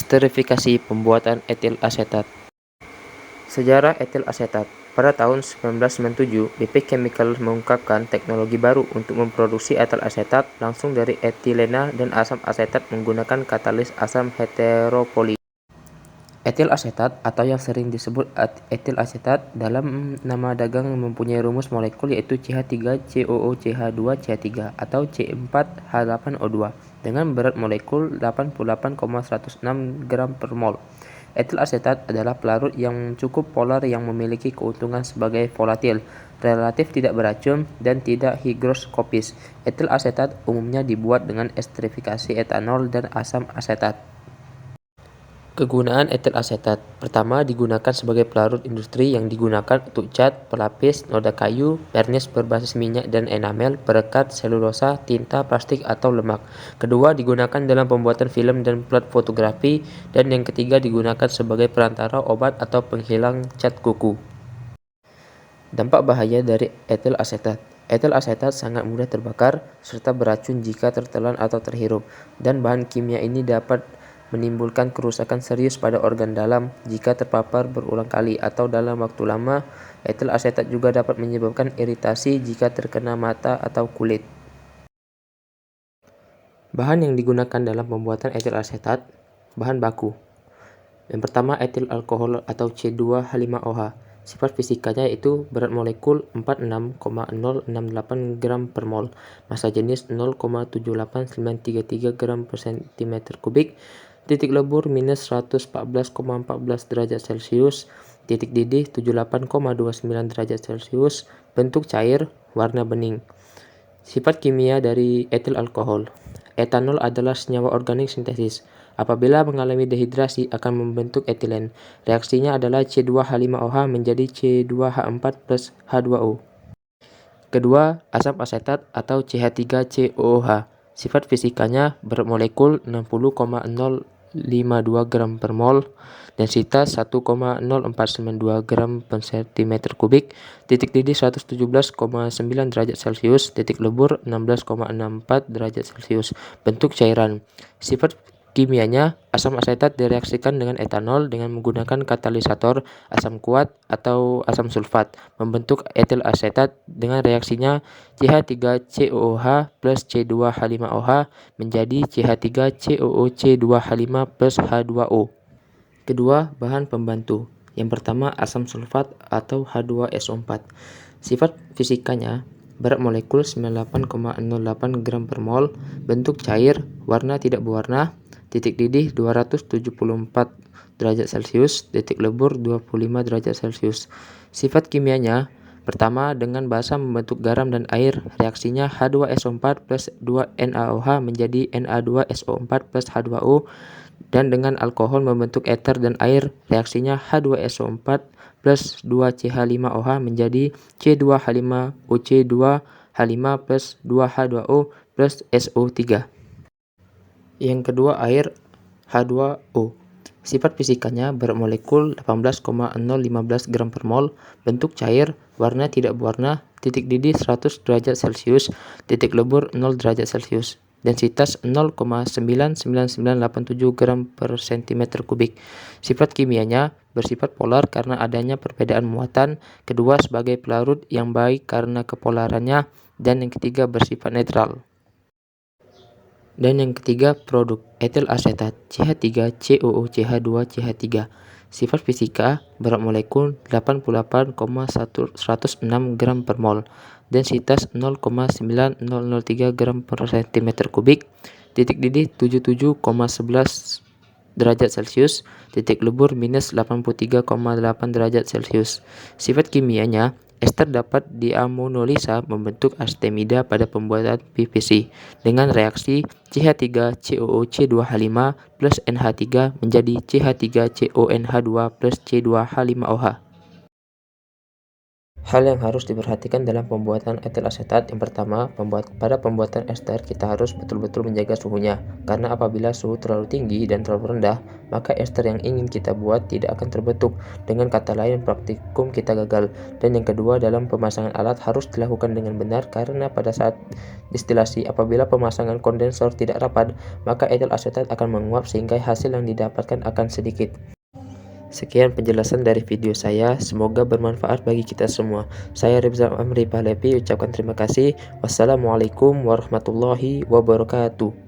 Esterifikasi pembuatan etil asetat. Sejarah etil asetat. Pada tahun 1997, BP Chemical mengungkapkan teknologi baru untuk memproduksi etil asetat langsung dari etilena dan asam asetat menggunakan katalis asam heteropoli. Etil asetat atau yang sering disebut etil asetat dalam nama dagang mempunyai rumus molekul yaitu CH3COOCH2CH3 atau C4H8O2 dengan berat molekul 88,106 gram per mol. Etil asetat adalah pelarut yang cukup polar yang memiliki keuntungan sebagai volatil, relatif tidak beracun, dan tidak higroskopis. Etil asetat umumnya dibuat dengan esterifikasi etanol dan asam asetat. Kegunaan etil asetat. Pertama, digunakan sebagai pelarut industri yang digunakan untuk cat, pelapis, noda kayu, vernis berbasis minyak dan enamel, perekat, selulosa, tinta, plastik, atau lemak. Kedua, digunakan dalam pembuatan film dan plat fotografi. Dan yang ketiga, digunakan sebagai perantara obat atau penghilang cat kuku. Dampak bahaya dari etil asetat. Etil asetat sangat mudah terbakar, serta beracun jika tertelan atau terhirup, dan bahan kimia ini dapat menimbulkan kerusakan serius pada organ dalam jika terpapar berulang kali atau dalam waktu lama. Etil asetat juga dapat menyebabkan iritasi jika terkena mata atau kulit. Bahan yang digunakan dalam pembuatan etil asetat. Bahan baku. Yang pertama, etil alkohol atau C2H5OH. Sifat fisikanya yaitu berat molekul 46,068 gram per mol, massa jenis 0,78933 gram per cm kubik, titik lebur minus 114,14 derajat Celcius, titik didih 78,29 derajat Celcius, bentuk cair, warna bening. Sifat kimia dari etil alkohol. Etanol adalah senyawa organik sintesis. Apabila mengalami dehidrasi akan membentuk etilen. Reaksinya adalah C2H5OH menjadi C2H4 plus H2O. Kedua, asam asetat atau CH3COOH. Sifat fisikanya berat molekul 60,052 gram per mol, densitas 1,0492 gram per cm kubik, titik didih 117,9 derajat Celcius, titik lebur 16,64 derajat Celcius, bentuk cairan. Sifat kimianya, asam asetat direaksikan dengan etanol dengan menggunakan katalisator asam kuat atau asam sulfat, membentuk etil asetat dengan reaksinya CH3COOH plus C2H5OH menjadi CH3COOC2H5 plus H2O. Kedua, bahan pembantu. Yang pertama, asam sulfat atau H2SO4. Sifat fisikanya, berat molekul 98,08 gram per mol, bentuk cair, warna tidak berwarna, titik didih 274 derajat Celcius, titik lebur 25 derajat Celcius. Sifat kimianya, pertama, dengan basa membentuk garam dan air, reaksinya H2SO4 plus 2NaOH menjadi Na2SO4 plus H2O, dan dengan alkohol membentuk eter dan air, reaksinya H2SO4 plus 2CH5OH menjadi C2H5OC2H5 plus 2H2O plus SO3. Yang kedua, air H2O. Sifat fisikanya berat molekul 18,015 gram per mol, bentuk cair, warna tidak berwarna, titik didih 100 derajat Celcius, titik lebur 0 derajat Celcius. Densitas 0,99987 gram per cm kubik. Sifat kimianya bersifat polar karena adanya perbedaan muatan, kedua sebagai pelarut yang baik karena kepolarannya, dan yang ketiga bersifat netral. Dan yang ketiga, produk etil asetat CH3COOCH2CH3. Sifat fisika, berat molekul 88,106 gram per mol, densitas 0,9003 gram per cm kubik, titik didih 77,11 derajat Celcius, titik lebur minus 83,8 derajat Celcius. Sifat kimianya, ester dapat diamonolisa membentuk astemida pada pembuatan PVC dengan reaksi CH3COOC2H5 plus NH3 menjadi CH3CONH2 plus C2H5OH. Hal yang harus diperhatikan dalam pembuatan etil asetat yang pertama, pada pembuatan ester kita harus betul-betul menjaga suhunya, karena apabila suhu terlalu tinggi dan terlalu rendah, maka ester yang ingin kita buat tidak akan terbentuk. Dengan kata lain, praktikum kita gagal. Dan yang kedua, dalam pemasangan alat harus dilakukan dengan benar, karena pada saat distilasi, apabila pemasangan kondensor tidak rapat, maka etil asetat akan menguap sehingga hasil yang didapatkan akan sedikit. Sekian penjelasan dari video saya, semoga bermanfaat bagi kita semua. Saya Rizal Amri Pahlevi ucapkan terima kasih. Wassalamualaikum warahmatullahi wabarakatuh.